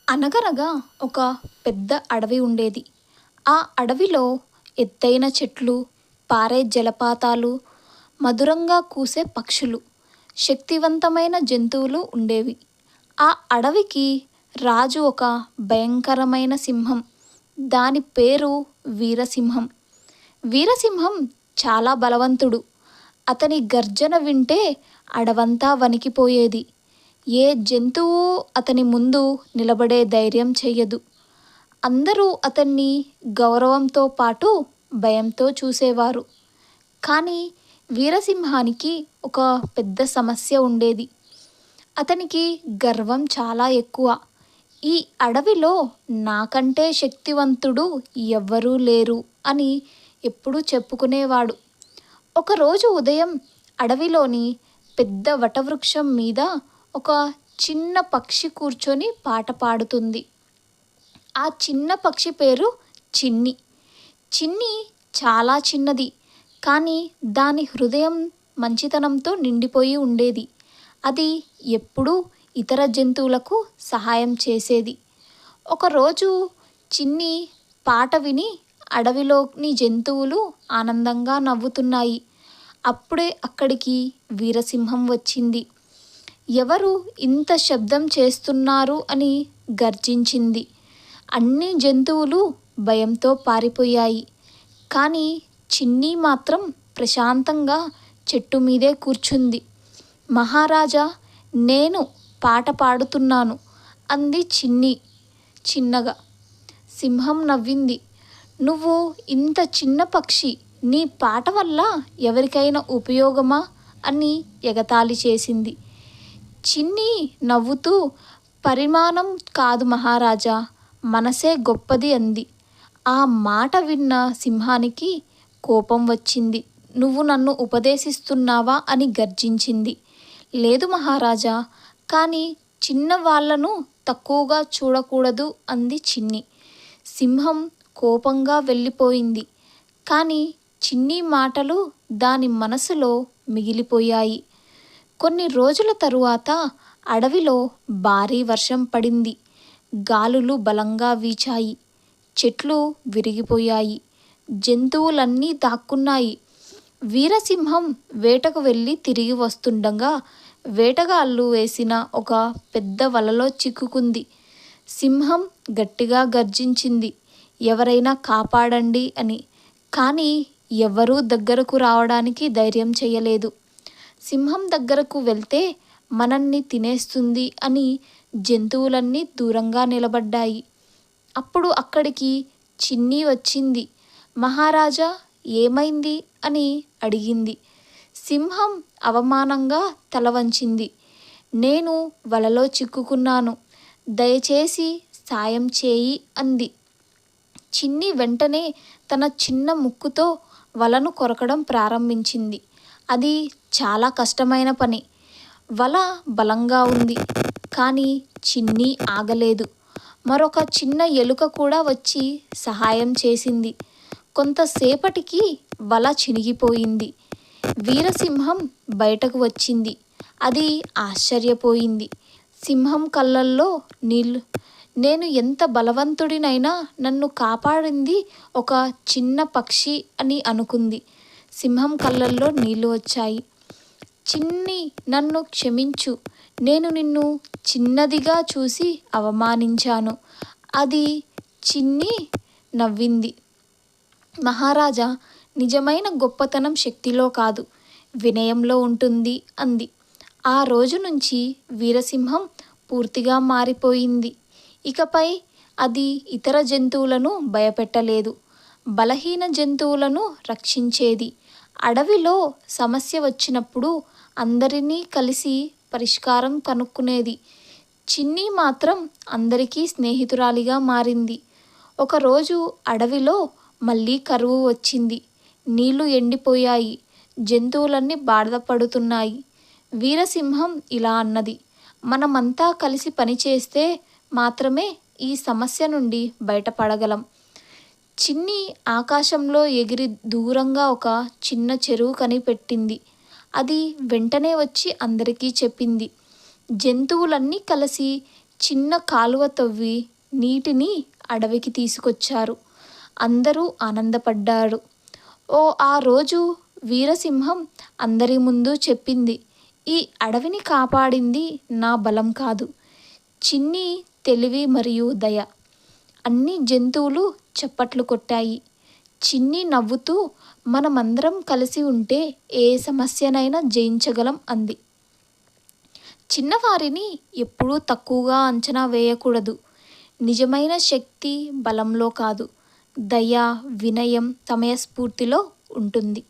అనగనగా ఒక పెద్ద అడవి ఉండేది. ఆ అడవిలో ఎత్తైన చెట్లు, పారే జలపాతాలు, మధురంగా కూసే పక్షులు, శక్తివంతమైన జంతువులు ఉండేవి. ఆ అడవికి రాజు ఒక భయంకరమైన సింహం. దాని పేరు వీరసింహం. వీరసింహం చాలా బలవంతుడు. అతని గర్జన వింటే అడవంతా వణికిపోయేది. ఏ జంతువు అతని ముందు నిలబడే ధైర్యం చెయ్యదు. అందరూ అతన్ని గౌరవంతో పాటు భయంతో చూసేవారు. కానీ వీరసింహానికి ఒక పెద్ద సమస్య ఉండేది. అతనికి గర్వం చాలా ఎక్కువ. ఈ అడవిలో నాకంటే శక్తివంతుడు ఎవ్వరూ లేరు అని ఎప్పుడూ చెప్పుకునేవాడు. ఒకరోజు ఉదయం అడవిలోని పెద్ద వటవృక్షం మీద ఒక చిన్న పక్షి కూర్చొని పాట పాడుతుంది. ఆ చిన్న పక్షి పేరు చిన్ని. చిన్ని చాలా చిన్నది, కానీ దాని హృదయం మంచితనంతో నిండిపోయి ఉండేది. అది ఎప్పుడూ ఇతర జంతువులకు సహాయం చేసేది. ఒకరోజు చిన్ని పాట విని అడవిలోని జంతువులు ఆనందంగా నవ్వుతున్నాయి. అప్పుడే అక్కడికి వీరసింహం వచ్చింది. ఎవరు ఇంత శబ్దం చేస్తున్నారు అని గర్జించింది. అన్ని జంతువులు భయంతో పారిపోయాయి. కానీ చిన్ని మాత్రం ప్రశాంతంగా చెట్టు మీదే కూర్చుంది. మహారాజా, నేను పాట పాడుతున్నాను అంది చిన్ని చిన్నగా. సింహం నవ్వింది. నువ్వు ఇంత చిన్న పక్షి, నీ పాట వల్ల ఎవరికైనా ఉపయోగమా అని ఎగతాళి చేసింది. చిన్ని నవ్వుతూ, పరిమాణం కాదు మహారాజా, మనసే గొప్పది అంది. ఆ మాట విన్న సింహానికి కోపం వచ్చింది. నువ్వు నన్ను ఉపదేశిస్తున్నావా అని గర్జించింది. లేదు మహారాజా, కానీ చిన్న వాళ్ళను తక్కువగా చూడకూడదు అంది చిన్ని. సింహం కోపంగా వెళ్ళిపోయింది. కానీ చిన్ని మాటలు దాని మనసులో మిగిలిపోయాయి. కొన్ని రోజుల తరువాత అడవిలో భారీ వర్షం పడింది. గాలులు బలంగా వీచాయి. చెట్లు విరిగిపోయాయి. జంతువులన్నీ దాక్కున్నాయి. వీరసింహం వేటకు వెళ్ళి తిరిగి వస్తుండగా వేటగాళ్ళు వేసిన ఒక పెద్ద వలలో చిక్కుకుంది. సింహం గట్టిగా గర్జించింది, ఎవరైనా కాపాడండి అని. కానీ ఎవరూ దగ్గరకు రావడానికి ధైర్యం చేయలేదు. సింహం దగ్గరకు వెళ్తే మనల్ని తినేస్తుంది అని జంతువులన్నీ దూరంగా నిలబడ్డాయి. అప్పుడు అక్కడికి చిన్ని వచ్చింది. మహారాజా, ఏమైంది అని అడిగింది. సింహం అవమానంగా తల వంచింది. నేను వలలో చిక్కుకున్నాను, దయచేసి సాయం చేయి అంది. చిన్ని వెంటనే తన చిన్న ముక్కుతో వలను కొరకడం ప్రారంభించింది. అది చాలా కష్టమైన పని. వల బలంగా ఉంది, కానీ చిన్ని ఆగలేదు. మరొక చిన్న ఎలుక కూడా వచ్చి సహాయం చేసింది. కొంతసేపటికి వల చినిగిపోయింది. వీరసింహం బయటకు వచ్చింది. అది ఆశ్చర్యపోయింది. సింహం కళ్ళల్లో నీళ్లు. నేను ఎంత బలవంతుడినైనా నన్ను కాపాడింది ఒక చిన్న పక్షి అని అనుకుంది. సింహం కళ్ళల్లో నీళ్లు వచ్చాయి. చిన్ని, నన్ను క్షమించు. నేను నిన్ను చిన్నదిగా చూసి అవమానించాను. అది చిన్ని నవ్వింది. మహారాజా, నిజమైన గొప్పతనం శక్తిలో కాదు, వినయంలో ఉంటుంది అంది. ఆ రోజు నుంచి వీరసింహం పూర్తిగా మారిపోయింది. ఇకపై అది ఇతర జంతువులను భయపెట్టలేదు, బలహీన జంతువులను రక్షించేది. అడవిలో సమస్య వచ్చినప్పుడు అందరినీ కలిసి పరిష్కారం కనుక్కునేది. చిన్ని మాత్రం అందరికీ స్నేహితురాలిగా మారింది. ఒకరోజు అడవిలో మళ్ళీ కరువు వచ్చింది. నీళ్లు ఎండిపోయాయి. జంతువులన్నీ బాధపడుతున్నాయి. వీరసింహం ఇలా అన్నది, మనమంతా కలిసి పనిచేస్తే మాత్రమే ఈ సమస్య నుండి బయటపడగలం. చిన్ని ఆకాశంలో ఎగిరి దూరంగా ఒక చిన్న చెరువు కనిపెట్టింది. అది వెంటనే వచ్చి అందరికీ చెప్పింది. జంతువులన్నీ కలిసి చిన్న కాలువ తవ్వి నీటిని అడవికి తీసుకొచ్చారు. అందరూ ఆనందపడ్డారు. ఆ రోజు వీరసింహం అందరి ముందు చెప్పింది, ఈ అడవిని కాపాడింది నా బలం కాదు, చిన్ని తెలివి మరియు దయ. అన్ని జంతువులు చప్పట్లు కొట్టాయి. చిన్ని నవ్వుతూ, మనమందరం కలిసి ఉంటే ఏ సమస్యనైనా జయించగలం అంది. చిన్నవారిని ఎప్పుడూ తక్కువగా అంచనా వేయకూడదు. నిజమైన శక్తి బలంలో కాదు, దయ, వినయం, సమయస్ఫూర్తిలో ఉంటుంది.